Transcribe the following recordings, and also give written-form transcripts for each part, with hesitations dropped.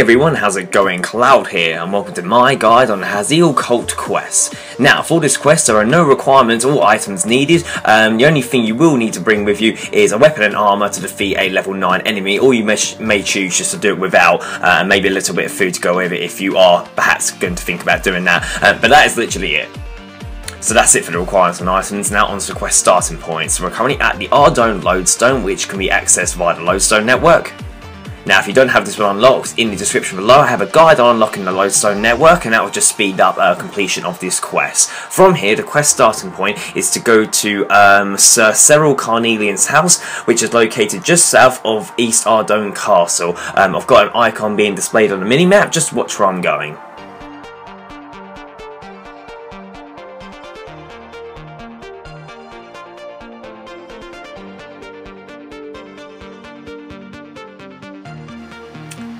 everyone, how's it going? Cloud here, and welcome to my guide on the Hazeel Cult quest. Now, for this quest there are no requirements or items needed. The only thing you will need to bring with you is a weapon and armour to defeat a level 9 enemy, or you may choose just to do it without, maybe a little bit of food to go with it if you are perhaps going to think about doing that, but that is literally it. So that's it for the requirements and items. Now onto the quest starting point. So we're currently at the Ardougne Lodestone, which can be accessed via the Lodestone network. Now if you don't have this one unlocked, in the description below I have a guide on unlocking the Lodestone network, and that will just speed up completion of this quest. From here, the quest starting point is to go to Ceril Carnillean's house, which is located just south of East Ardougne Castle. I've got an icon being displayed on the minimap, just watch where I'm going.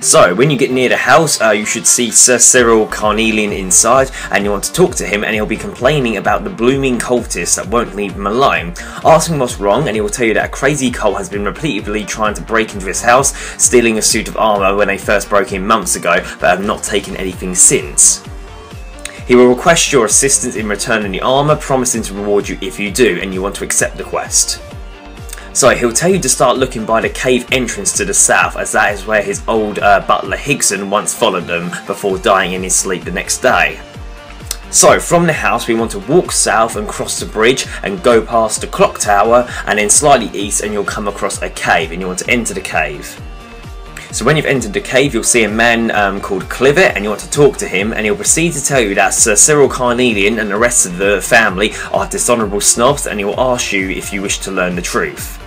So, when you get near the house, you should see Sir Ceril Carnillean inside, and you want to talk to him, and he'll be complaining about the blooming cultists that won't leave him alone. Ask him what's wrong, and he will tell you that a crazy cult has been repeatedly trying to break into his house, stealing a suit of armour when they first broke in months ago, but have not taken anything since. He will request your assistance in returning the armour, promising to reward you if you do, and you want to accept the quest. So he'll tell you to start looking by the cave entrance to the south, as that is where his old butler Higson once followed them before dying in his sleep the next day. So from the house we want to walk south and cross the bridge and go past the clock tower, and then slightly east and you'll come across a cave, and you want to enter the cave. So when you've entered the cave, you'll see a man called Clivet, and you want to talk to him, and he'll proceed to tell you that Sir Ceril Carnillean and the rest of the family are dishonourable snobs, and he will ask you if you wish to learn the truth.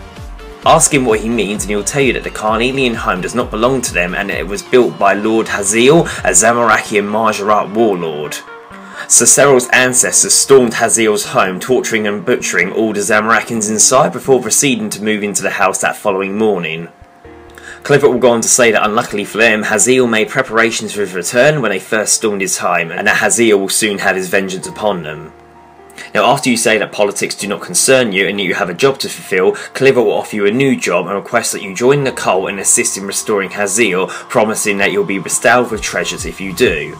Ask him what he means, and he'll tell you that the Carnillean home does not belong to them, and that it was built by Lord Hazeel, a Zamorakian Mahjarrat warlord. Sir Ceril's ancestors stormed Hazeel's home, torturing and butchering all the Zamorakins inside before proceeding to move into the house that following morning. Clivet will go on to say that unluckily for them, Hazeel made preparations for his return when they first stormed his home, and that Hazeel will soon have his vengeance upon them. Now after you say that politics do not concern you and that you have a job to fulfill, Clivet will offer you a new job and request that you join the cult and assist in restoring Hazeel, promising that you'll be bestowed with treasures if you do.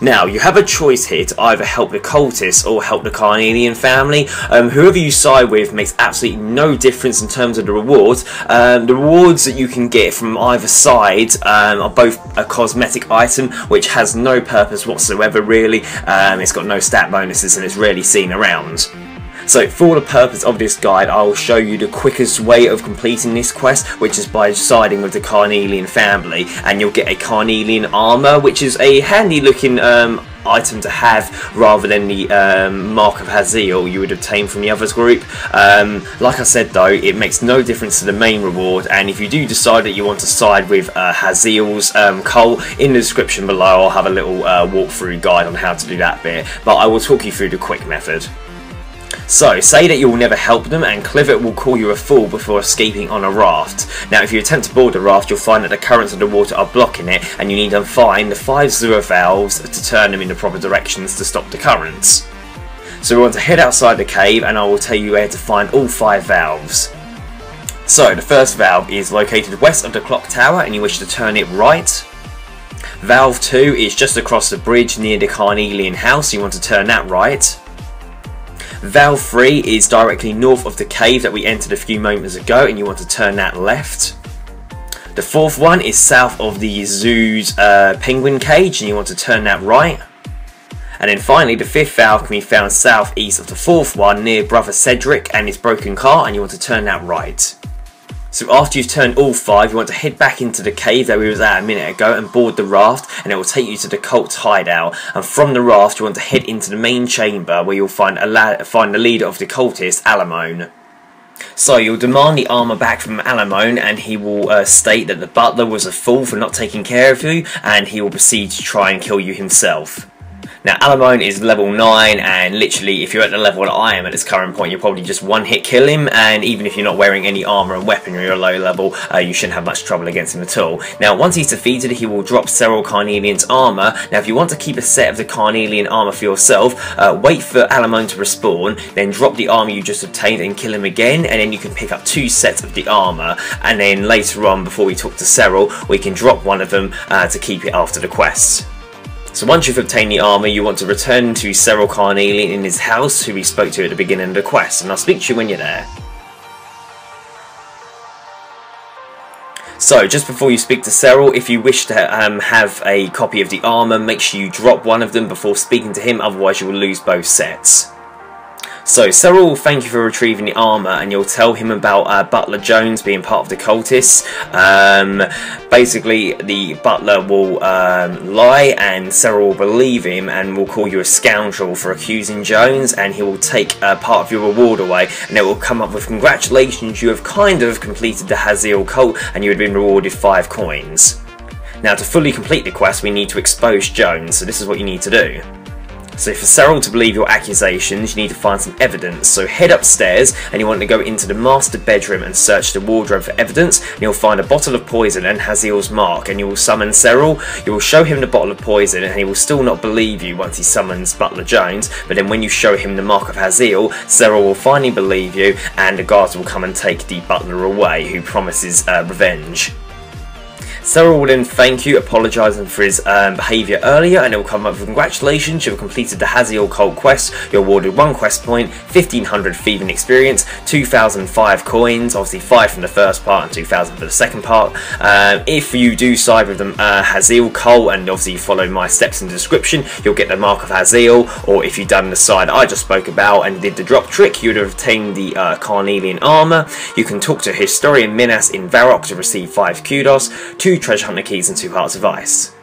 Now, you have a choice here to either help the cultists or help the Carnillean family. Whoever you side with makes absolutely no difference in terms of the rewards. The rewards that you can get from either side are both a cosmetic item, which has no purpose whatsoever really. It's got no stat bonuses and it's rarely seen around. So for the purpose of this guide, I will show you the quickest way of completing this quest, which is by siding with the Carnillean family, and you'll get a Carnillean armour, which is a handy looking item to have rather than the Mark of Hazeel you would obtain from the others group. Like I said though, it makes no difference to the main reward, and if you do decide that you want to side with Hazeel's cult, in the description below I'll have a little walkthrough guide on how to do that bit, but I will talk you through the quick method. So, say that you will never help them, and Clivet will call you a fool before escaping on a raft. Now if you attempt to board the raft, you'll find that the currents of the water are blocking it, and you need to find the 5 sewer valves to turn them in the proper directions to stop the currents. So we want to head outside the cave, and I will tell you where to find all 5 valves. So the first valve is located west of the clock tower, and you wish to turn it right. Valve 2 is just across the bridge near the Carnillean house, you want to turn that right. Valve 3 is directly north of the cave that we entered a few moments ago, and you want to turn that left. The fourth one is south of the zoo's penguin cage, and you want to turn that right. And then finally the fifth valve can be found southeast of the fourth one near Brother Cedric and his broken car, and you want to turn that right. So after you've turned all 5, you want to head back into the cave that we was at a minute ago and board the raft, and it will take you to the cult's hideout. And from the raft you want to head into the main chamber where you'll find the leader of the cultists, Alomone. So you'll demand the armour back from Alomone, and he will state that the butler was a fool for not taking care of you, and he will proceed to try and kill you himself. Now, Alomone is level 9, and literally, if you're at the level that I am at this current point, you'll probably just one-hit kill him, and even if you're not wearing any armour and weaponry or low level, you shouldn't have much trouble against him at all. Now, once he's defeated, he will drop Ceril Carnillean's armour. Now, if you want to keep a set of the Carnillean armour for yourself, wait for Alomone to respawn, then drop the armour you just obtained and kill him again, and then you can pick up 2 sets of the armour, and then later on, before we talk to Ceril, we can drop one of them to keep it after the quests. So once you've obtained the armour, you want to return to Ceril Carnillean in his house, who we spoke to at the beginning of the quest, and I'll speak to you when you're there. So, just before you speak to Ceril, if you wish to have a copy of the armour, make sure you drop one of them before speaking to him, otherwise you will lose both sets. So, Ceril will thank you for retrieving the armour, and you'll tell him about Butler Jones being part of the cultists. Basically, the butler will lie, and Ceril will believe him, and will call you a scoundrel for accusing Jones, and he will take part of your reward away, and it will come up with congratulations, you have kind of completed the Hazeel cult, and you have been rewarded 5 coins. Now, to fully complete the quest, we need to expose Jones, so this is what you need to do. So for Ceril to believe your accusations, you need to find some evidence. So head upstairs, and you want to go into the master bedroom and search the wardrobe for evidence, and you'll find a bottle of poison and Hazeel's mark, and you will summon Ceril. You will show him the bottle of poison, and he will still not believe you once he summons Butler Jones, but then when you show him the mark of Hazeel, Ceril will finally believe you, and the guards will come and take the butler away, who promises revenge. Ceril will then thank you, apologising for his behaviour earlier, and it will come up with congratulations, you have completed the Hazeel cult quest, you're awarded 1 quest point, 1500 thieving experience, 2005 coins, obviously 5 from the first part and 2000 for the second part. If you do side with the Hazeel cult, and obviously you follow my steps in the description, you'll get the mark of Hazeel, or if you've done the side I just spoke about and did the drop trick, you would have obtained the Carnillean armour. You can talk to Historian Minas in Varrock to receive 5 kudos, 2 treasure hunter keys and 2 hearts of ice.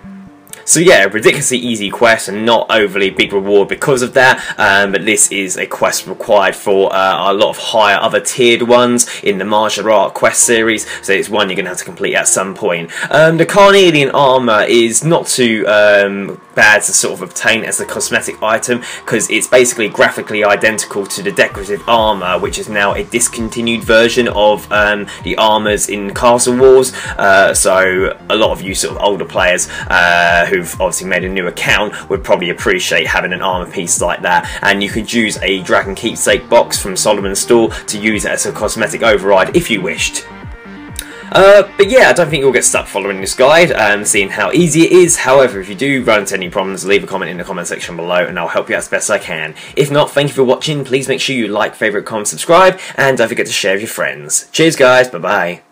So yeah, ridiculously easy quest and not overly big reward because of that, but this is a quest required for a lot of higher other tiered ones in the Mahjarrat quest series, so it's one you're going to have to complete at some point. The Carnillean armour is not too bad to sort of obtain as a cosmetic item, because it's basically graphically identical to the decorative armour, which is now a discontinued version of the armours in Castle Wars, so a lot of you sort of older players who've obviously made a new account would probably appreciate having an armour piece like that, and you could use a Dragon Keepsake box from Solomon's Store to use it as a cosmetic override if you wished. But yeah, I don't think you'll get stuck following this guide, seeing how easy it is. However, if you do run into any problems, leave a comment in the comment section below and I'll help you out as best I can. If not, thank you for watching. Please make sure you like, favourite, comment, subscribe, and don't forget to share with your friends. Cheers guys, bye bye.